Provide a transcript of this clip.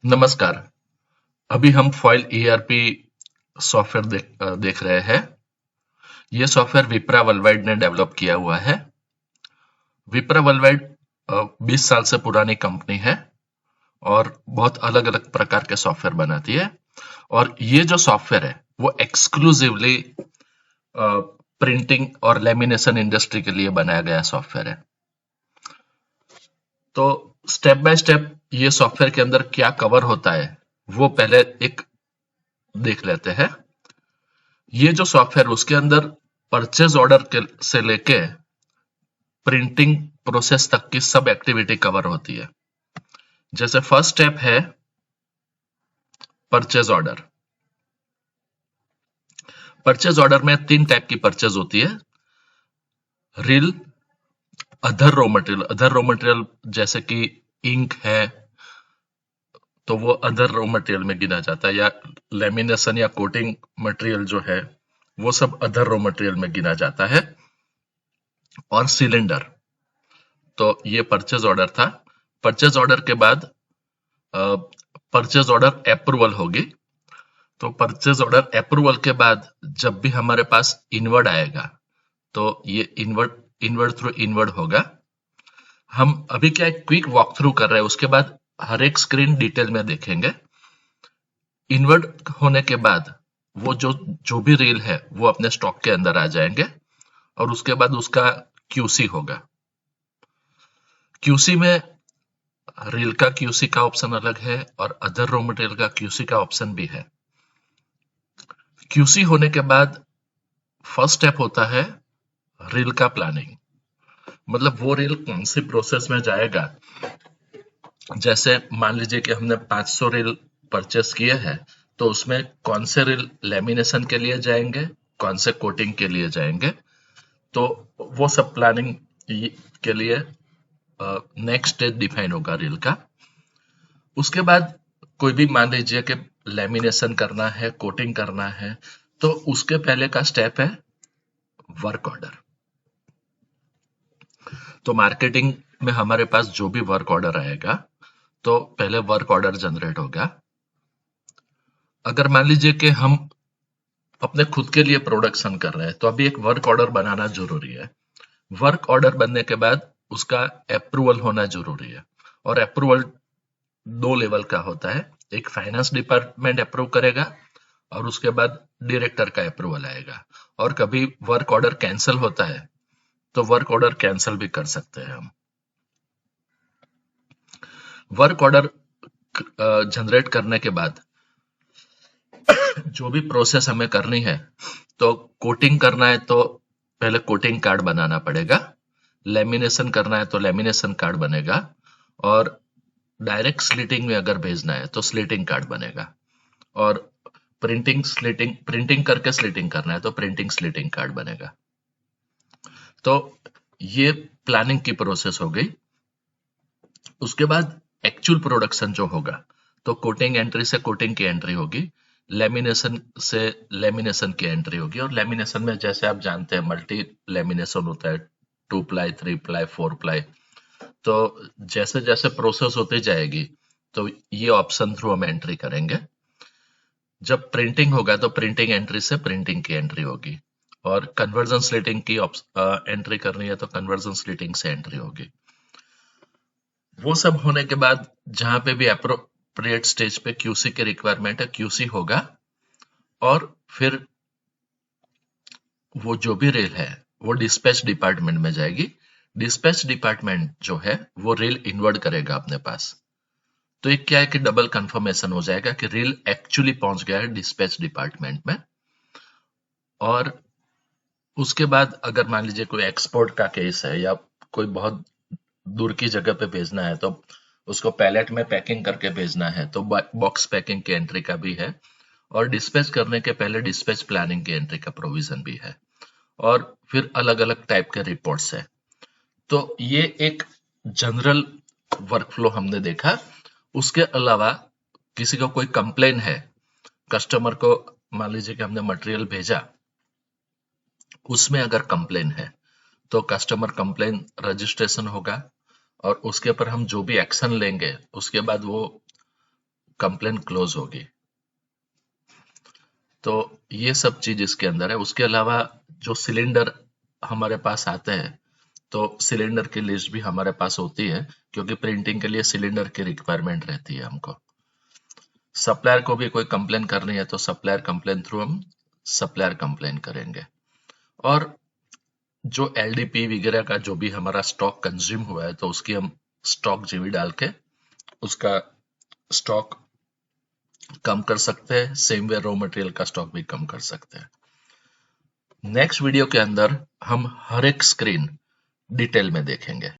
नमस्कार। अभी हम फॉइल ईआरपी सॉफ्टवेयर देख रहे हैं। ये सॉफ्टवेयर विप्रा वर्ल्डवाइड ने डेवलप किया हुआ है। विप्रा वर्ल्डवाइड 20 साल से पुरानी कंपनी है और बहुत अलग अलग प्रकार के सॉफ्टवेयर बनाती है। और ये जो सॉफ्टवेयर है वो एक्सक्लूसिवली प्रिंटिंग और लेमिनेशन इंडस्ट्री के लिए बनाया गया सॉफ्टवेयर है। तो स्टेप बाय स्टेप ये सॉफ्टवेयर के अंदर क्या कवर होता है वो पहले एक देख लेते हैं। ये जो सॉफ्टवेयर उसके अंदर परचेज ऑर्डर से लेके प्रिंटिंग प्रोसेस तक की सब एक्टिविटी कवर होती है। जैसे फर्स्ट स्टेप है परचेज ऑर्डर। परचेज ऑर्डर में 3 टाइप की परचेज होती है। रील, अदर रॉ मटेरियल जैसे कि इंक है तो वो अदर रॉ मटेरियल में गिना जाता है, या लेमिनेशन या कोटिंग मटेरियल जो है वो सब अदर रॉ मटेरियल में गिना जाता है। और सिलेंडर, तो ये परचेज ऑर्डर था। परचेज ऑर्डर के बाद परचेज ऑर्डर अप्रूवल होगी। तो परचेज ऑर्डर अप्रूवल के बाद जब भी हमारे पास इनवर्ड आएगा तो ये इनवर्ड इनवर्ड थ्रू इनवर्ड होगा। हम अभी क्या क्विक वॉक थ्रू कर रहे हैं, उसके बाद हर एक स्क्रीन डिटेल में देखेंगे। इनवर्ड होने के बाद वो जो भी रील है वो अपने स्टॉक के अंदर आ जाएंगे और उसके बाद उसका क्यूसी होगा। क्यूसी में रील का क्यूसी का ऑप्शन अलग है और अदर रॉ मटेरियल का क्यूसी का ऑप्शन भी है। क्यूसी होने के बाद फर्स्ट स्टेप होता है रील का प्लानिंग। मतलब वो रील कौन सी प्रोसेस में जाएगा। जैसे मान लीजिए कि हमने 500 रील परचेस किए हैं, तो उसमें कौन से रील लेमिनेशन के लिए जाएंगे, कौन से कोटिंग के लिए जाएंगे। तो वो सब प्लानिंग के लिए नेक्स्ट स्टेज डिफाइन होगा रील का। उसके बाद कोई भी मान लीजिए कि लेमिनेशन करना है, कोटिंग करना है, तो उसके पहले का स्टेप है वर्क ऑर्डर। तो मार्केटिंग में हमारे पास जो भी वर्क ऑर्डर आएगा तो पहले वर्क ऑर्डर जनरेट होगा। अगर मान लीजिए कि हम अपने खुद के लिए प्रोडक्शन कर रहे हैं तो अभी एक वर्क ऑर्डर बनाना जरूरी है। वर्क ऑर्डर बनने के बाद उसका अप्रूवल होना जरूरी है। और अप्रूवल 2 लेवल का होता है। एक फाइनेंस डिपार्टमेंट अप्रूव करेगा और उसके बाद डायरेक्टर का अप्रूवल आएगा। और कभी वर्क ऑर्डर कैंसिल होता है तो वर्क ऑर्डर कैंसिल भी कर सकते हैं हम। वर्क ऑर्डर जनरेट करने के बाद जो भी प्रोसेस हमें करनी है, तो कोटिंग करना है तो पहले कोटिंग कार्ड बनाना पड़ेगा। लेमिनेशन करना है तो लेमिनेशन कार्ड बनेगा। और डायरेक्ट स्लिटिंग में अगर भेजना है तो स्लिटिंग कार्ड बनेगा। और प्रिंटिंग करके स्लिटिंग करना है तो प्रिंटिंग स्लिटिंग कार्ड बनेगा। तो ये प्लानिंग की प्रोसेस हो गई। उसके बाद एक्चुअल प्रोडक्शन जो होगा, तो कोटिंग एंट्री से कोटिंग की एंट्री होगी, लेमिनेशन से लेमिनेशन की एंट्री होगी। और लेमिनेशन में जैसे आप जानते हैं मल्टी लेमिनेशन होता है, 2 प्लाई, 3 प्लाई, 4 प्लाई। तो जैसे जैसे प्रोसेस होती जाएगी तो ये ऑप्शन थ्रू हम एंट्री करेंगे। जब प्रिंटिंग होगा तो प्रिंटिंग एंट्री से प्रिंटिंग की एंट्री होगी। और कन्वर्जन स्लिटिंग की एंट्री करनी है तो कन्वर्जन स्लिटिंग से एंट्री होगी। वो सब होने के बाद जहां पे भी अप्रोप्रिएट स्टेज पे क्यूसी की रिक्वायरमेंट है, क्यूसी होगा। और फिर वो जो भी रेल है वो डिस्पैच डिपार्टमेंट में जाएगी। डिस्पैच डिपार्टमेंट जो है वो रेल इनवर्ट करेगा अपने पास। तो एक क्या है कि डबल कंफर्मेशन हो जाएगा कि रेल एक्चुअली पहुंच गया है डिस्पैच डिपार्टमेंट में। और उसके बाद अगर मान लीजिए कोई एक्सपोर्ट का केस है या कोई बहुत दूर की जगह पे भेजना है तो उसको पैलेट में पैकिंग करके भेजना है तो बॉक्स पैकिंग की एंट्री का भी है। और डिस्पैच करने के पहले डिस्पैच प्लानिंग की एंट्री का प्रोविजन भी है। और फिर अलग अलग टाइप के रिपोर्ट्स है। तो ये एक जनरल वर्कफ्लो हमने देखा। उसके अलावा किसी को कोई कंप्लेन है, कस्टमर को मान लीजिए कि हमने मटेरियल भेजा, उसमें अगर कंप्लेन है तो कस्टमर कंप्लेन रजिस्ट्रेशन होगा। और उसके ऊपर हम जो भी एक्शन लेंगे उसके बाद वो कंप्लेन क्लोज होगी। तो ये सब चीज इसके अंदर है। उसके अलावा जो सिलेंडर हमारे पास आते हैं, तो सिलेंडर की लिस्ट भी हमारे पास होती है, क्योंकि प्रिंटिंग के लिए सिलेंडर की रिक्वायरमेंट रहती है हमको। सप्लायर को भी कोई कंप्लेन करनी है तो सप्लायर कंप्लेन थ्रू हम सप्लायर कंप्लेन करेंगे। और जो एलडीपी वगैरह का जो भी हमारा स्टॉक कंज्यूम हुआ है, तो उसकी हम स्टॉक जीवी डाल के उसका स्टॉक कम कर सकते हैं। सेम वे रॉ मटेरियल का स्टॉक भी कम कर सकते हैं। नेक्स्ट वीडियो के अंदर हम हर एक स्क्रीन डिटेल में देखेंगे।